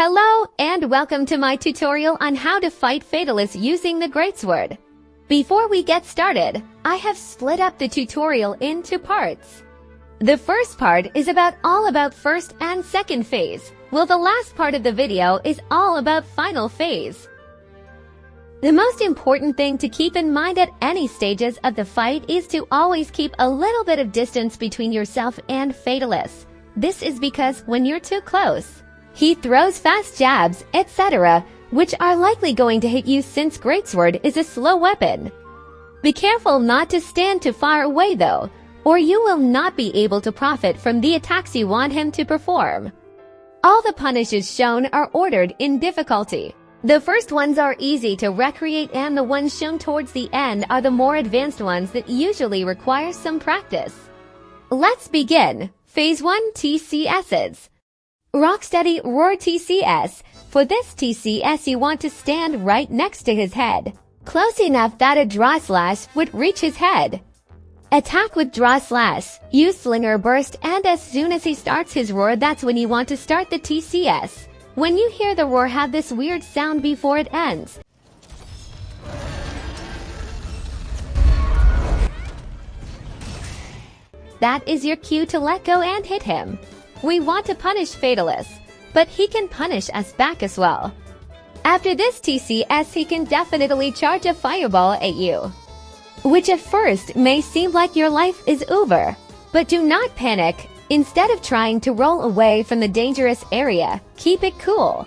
Hello and welcome to my tutorial on how to fight Fatalis using the Greatsword. Before we get started, I have split up the tutorial into parts. The first part is all about first and second phase, while the last part of the video is all about final phase. The most important thing to keep in mind at any stages of the fight is to always keep a little bit of distance between yourself and Fatalis. This is because when you're too close, he throws fast jabs, etc., which are likely going to hit you since Greatsword is a slow weapon. Be careful not to stand too far away though, or you will not be able to profit from the attacks you want him to perform. All the punishes shown are ordered in difficulty. The first ones are easy to recreate and the ones shown towards the end are the more advanced ones that usually require some practice. Let's begin. Phase 1 TCSs. Rocksteady Roar TCS. For this TCS you want to stand right next to his head, close enough that a draw slash would reach his head. Attack with draw slash, use slinger burst, and as soon as he starts his roar, that's when you want to start the TCS. When you hear the roar, have this weird sound before it ends. That is your cue to let go and hit him. We want to punish Fatalis, but he can punish us back as well. After this TCS, he can definitely charge a fireball at you, which at first may seem like your life is over. But do not panic. Instead of trying to roll away from the dangerous area, keep it cool.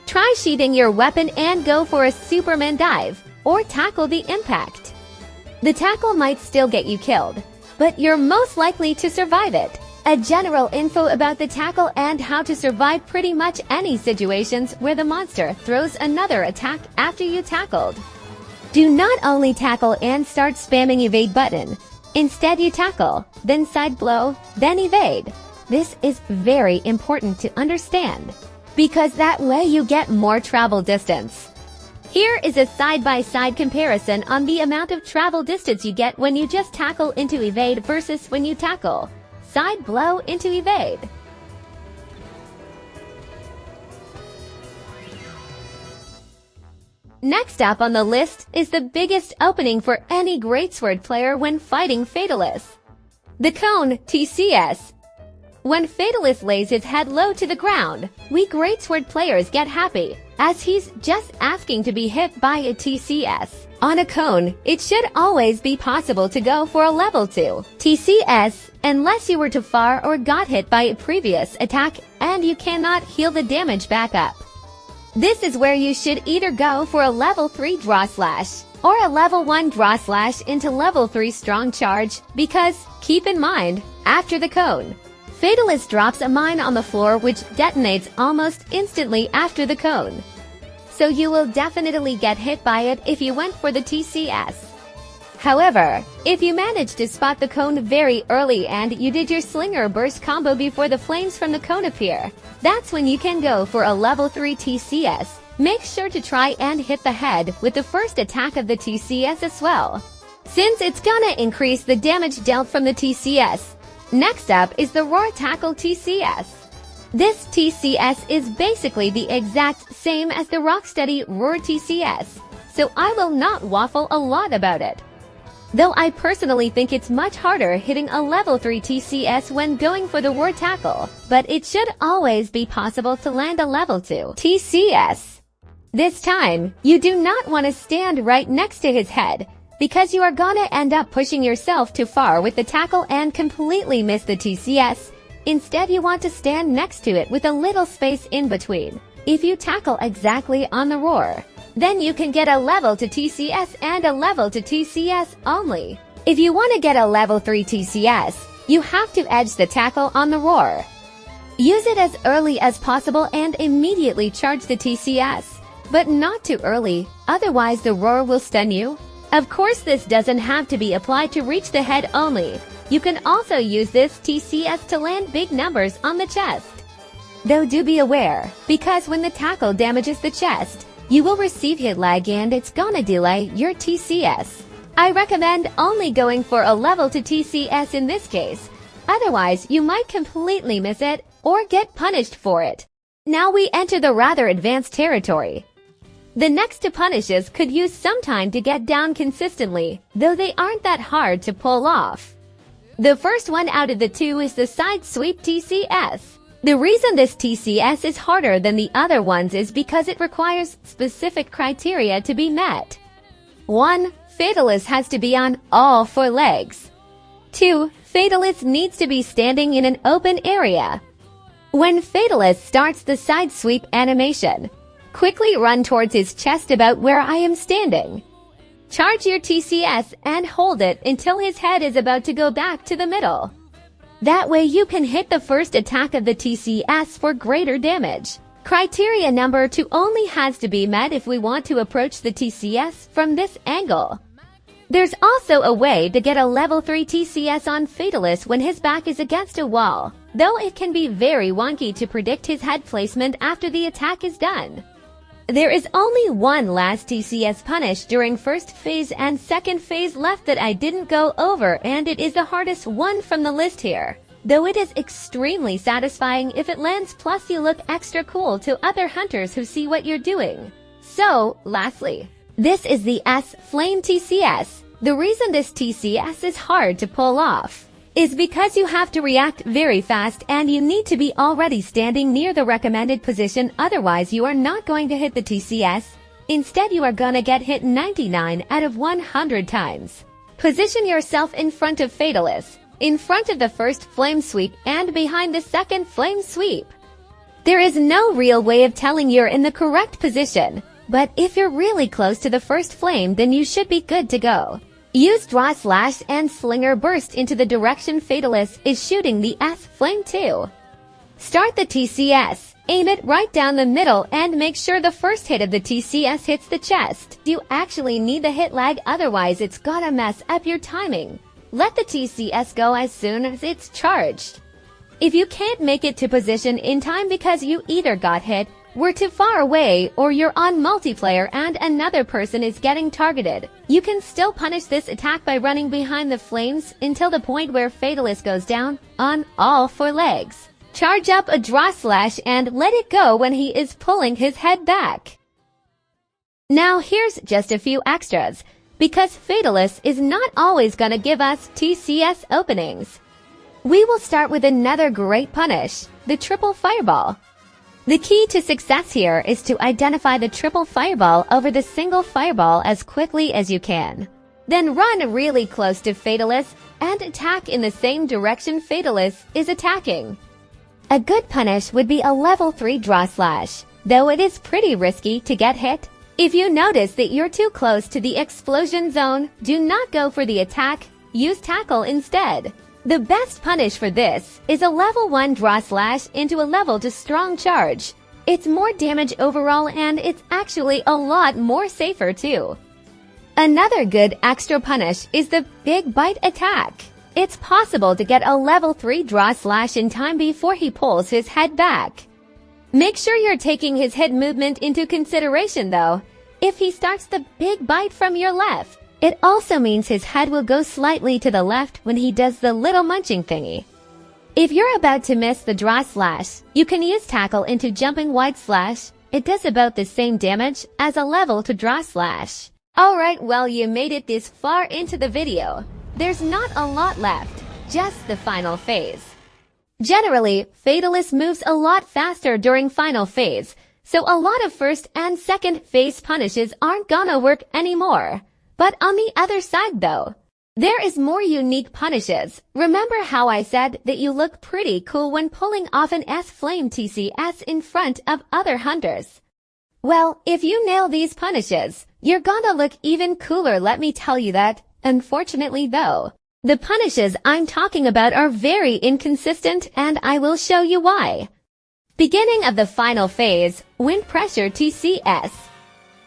Try sheathing your weapon and go for a Superman dive, or tackle the impact. The tackle might still get you killed, but you're most likely to survive it. A general info about the tackle and how to survive pretty much any situations where the monster throws another attack after you tackled. Do not only tackle and start spamming evade button. Instead you tackle, then side blow, then evade. This is very important to understand, because that way you get more travel distance. Here is a side-by-side comparison on the amount of travel distance you get when you just tackle into evade versus when you tackle side blow into evade. Next up on the list is the biggest opening for any Greatsword player when fighting Fatalis. The Cone TCS. When Fatalis lays his head low to the ground, we Greatsword players get happy, as he's just asking to be hit by a TCS. On a cone, it should always be possible to go for a level 2 TCS, unless you were too far or got hit by a previous attack and you cannot heal the damage back up. This is where you should either go for a level 3 draw slash, or a level 1 draw slash into level 3 strong charge, because, keep in mind, after the cone, Fatalis drops a mine on the floor which detonates almost instantly after the cone. So you will definitely get hit by it if you went for the TCS. However, if you managed to spot the cone very early and you did your slinger burst combo before the flames from the cone appear, that's when you can go for a level 3 TCS. Make sure to try and hit the head with the first attack of the TCS as well, since it's gonna increase the damage dealt from the TCS. Next up is the Roar Tackle TCS. This TCS is basically the exact same as the Rocksteady Roar TCS, so I will not waffle a lot about it. Though I personally think it's much harder hitting a level 3 TCS when going for the Roar Tackle, but it should always be possible to land a level 2 TCS. This time, you do not want to stand right next to his head, because you are gonna end up pushing yourself too far with the tackle and completely miss the TCS. Instead, you want to stand next to it with a little space in between. If you tackle exactly on the roar, then you can get a level to TCS and a level to TCS only. If you want to get a level 3 TCS, you have to edge the tackle on the roar. Use it as early as possible and immediately charge the TCS, but not too early, otherwise the roar will stun you. Of course, this doesn't have to be applied to reach the head only. You can also use this TCS to land big numbers on the chest. Though do be aware, because when the tackle damages the chest, you will receive hit lag and it's gonna delay your TCS. I recommend only going for a level to TCS in this case, otherwise you might completely miss it or get punished for it. Now we enter the rather advanced territory. The next two punishes could use some time to get down consistently, though they aren't that hard to pull off. The first one out of the two is the side sweep TCS. The reason this TCS is harder than the other ones is because it requires specific criteria to be met. 1. Fatalis has to be on all four legs. 2. Fatalis needs to be standing in an open area. When Fatalis starts the side sweep animation, quickly run towards his chest about where I am standing. Charge your TCS and hold it until his head is about to go back to the middle. That way you can hit the first attack of the TCS for greater damage. Criteria number 2 only has to be met if we want to approach the TCS from this angle. There's also a way to get a level 3 TCS on Fatalis when his back is against a wall, though it can be very wonky to predict his head placement after the attack is done. There is only one last TCS punish during first phase and second phase left that I didn't go over, and it is the hardest one from the list here. Though it is extremely satisfying if it lands, plus you look extra cool to other hunters who see what you're doing. So, lastly, this is the S-Flame TCS. The reason this TCS is hard to pull off is because you have to react very fast and you need to be already standing near the recommended position, otherwise you are not going to hit the TCS. Instead, you are gonna get hit 99 out of 100 times. Position yourself in front of Fatalis, in front of the first flame sweep and behind the second flame sweep. There is no real way of telling you're in the correct position, but if you're really close to the first flame, then you should be good to go. Use Draw Slash and Slinger Burst into the direction Fatalis is shooting the S-Flame to. Start the TCS, aim it right down the middle and make sure the first hit of the TCS hits the chest. You actually need the hit lag, otherwise it's gonna mess up your timing. Let the TCS go as soon as it's charged. If you can't make it to position in time because you either got hit, were too far away, or you're on multiplayer and another person is getting targeted, you can still punish this attack by running behind the flames until the point where Fatalis goes down on all four legs. Charge up a Draw Slash and let it go when he is pulling his head back. Now here's just a few extras, because Fatalis is not always gonna give us TCS openings. We will start with another great punish, the Triple Fireball. The key to success here is to identify the triple fireball over the single fireball as quickly as you can. Then run really close to Fatalis and attack in the same direction Fatalis is attacking. A good punish would be a level 3 Draw Slash, though it is pretty risky to get hit. If you notice that you're too close to the explosion zone, do not go for the attack, use Tackle instead. The best punish for this is a level 1 Draw Slash into a level 2 Strong Charge. It's more damage overall and it's actually a lot more safer too. Another good extra punish is the Big Bite attack. It's possible to get a level 3 Draw Slash in time before he pulls his head back. Make sure you're taking his head movement into consideration though. If he starts the Big Bite from your left, it also means his head will go slightly to the left when he does the little munching thingy. If you're about to miss the Draw Slash, you can use Tackle into Jumping Wide Slash. It does about the same damage as a level 2 Draw Slash. Alright, well, you made it this far into the video. There's not a lot left, just the final phase. Generally, Fatalis moves a lot faster during final phase, so a lot of first and second phase punishes aren't gonna work anymore. But on the other side though, there is more unique punishes. Remember how I said that you look pretty cool when pulling off an S-Flame TCS in front of other hunters? Well, if you nail these punishes, you're gonna look even cooler, let me tell you that. Unfortunately though, the punishes I'm talking about are very inconsistent and I will show you why. Beginning of the final phase, Wind Pressure TCS.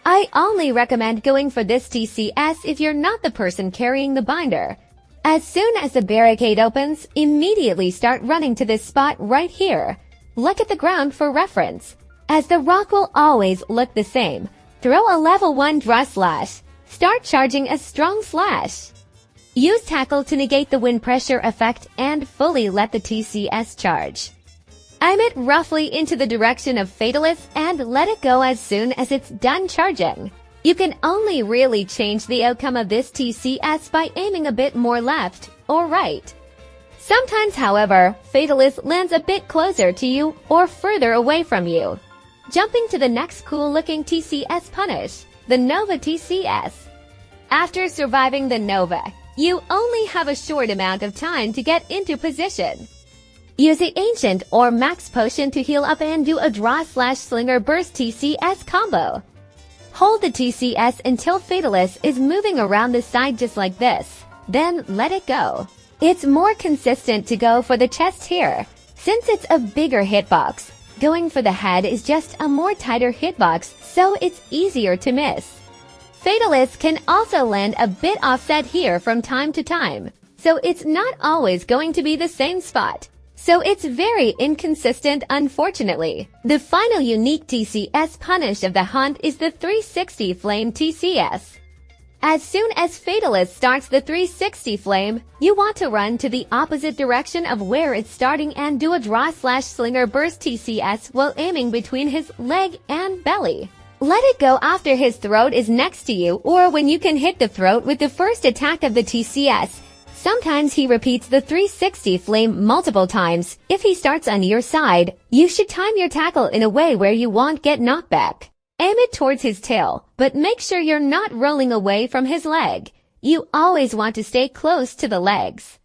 I only recommend going for this TCS if you're not the person carrying the binder. As soon as the barricade opens, immediately start running to this spot right here. Look at the ground for reference, as the rock will always look the same. Throw a level 1 Draw Slash. Start charging a Strong Slash. Use Tackle to negate the wind pressure effect and fully let the TCS charge. Aim it roughly into the direction of Fatalis and let it go as soon as it's done charging. You can only really change the outcome of this TCS by aiming a bit more left or right. Sometimes, however, Fatalis lands a bit closer to you or further away from you. Jumping to the next cool-looking TCS punish, the Nova TCS. After surviving the Nova, you only have a short amount of time to get into position. Use the Ancient or Max Potion to heal up and do a Draw/Slinger Burst TCS combo. Hold the TCS until Fatalis is moving around the side just like this, then let it go. It's more consistent to go for the chest here, since it's a bigger hitbox. Going for the head is just a more tighter hitbox, so it's easier to miss. Fatalis can also land a bit offset here from time to time, so it's not always going to be the same spot. So it's very inconsistent, unfortunately. The final unique TCS punish of the hunt is the 360 Flame TCS. As soon as Fatalis starts the 360 Flame, you want to run to the opposite direction of where it's starting and do a Draw/Slinger Burst TCS while aiming between his leg and belly. Let it go after his throat is next to you or when you can hit the throat with the first attack of the TCS. Sometimes he repeats the 360 Flame multiple times. If he starts on your side, you should time your tackle in a way where you won't get knocked back. Aim it towards his tail, but make sure you're not rolling away from his leg. You always want to stay close to the legs.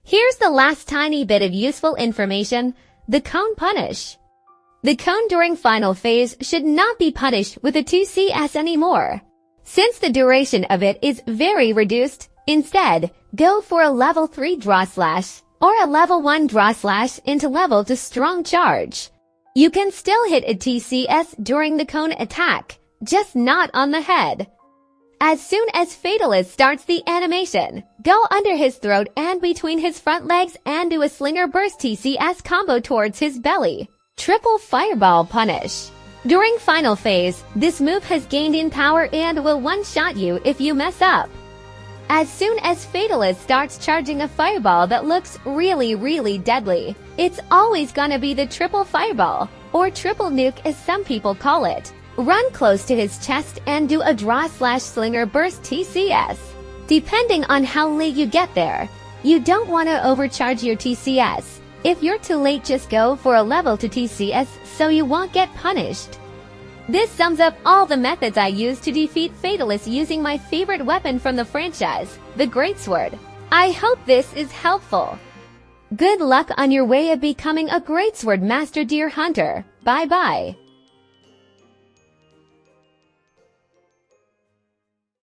Here's the last tiny bit of useful information, the cone punish. The cone during final phase should not be punished with a 2CS anymore, since the duration of it is very reduced. Instead, go for a level 3 draw slash or a level 1 draw slash into level to strong charge. You can still hit a TCS during the cone attack, just not on the head. As soon as Fatalis starts the animation, go under his throat and between his front legs and do a Slinger Burst TCS combo towards his belly. Triple Fireball Punish. During final phase, this move has gained in power and will one-shot you if you mess up. As soon as Fatalis starts charging a fireball that looks really deadly, it's always gonna be the triple fireball, or triple nuke as some people call it. Run close to his chest and do a Draw/Slinger Burst TCS. Depending on how late you get there, you don't want to overcharge your TCS. If you're too late, just go for a level to TCS so you won't get punished. This sums up all the methods I use to defeat Fatalis using my favorite weapon from the franchise, the Greatsword. I hope this is helpful. Good luck on your way of becoming a Greatsword Master, dear hunter. Bye bye.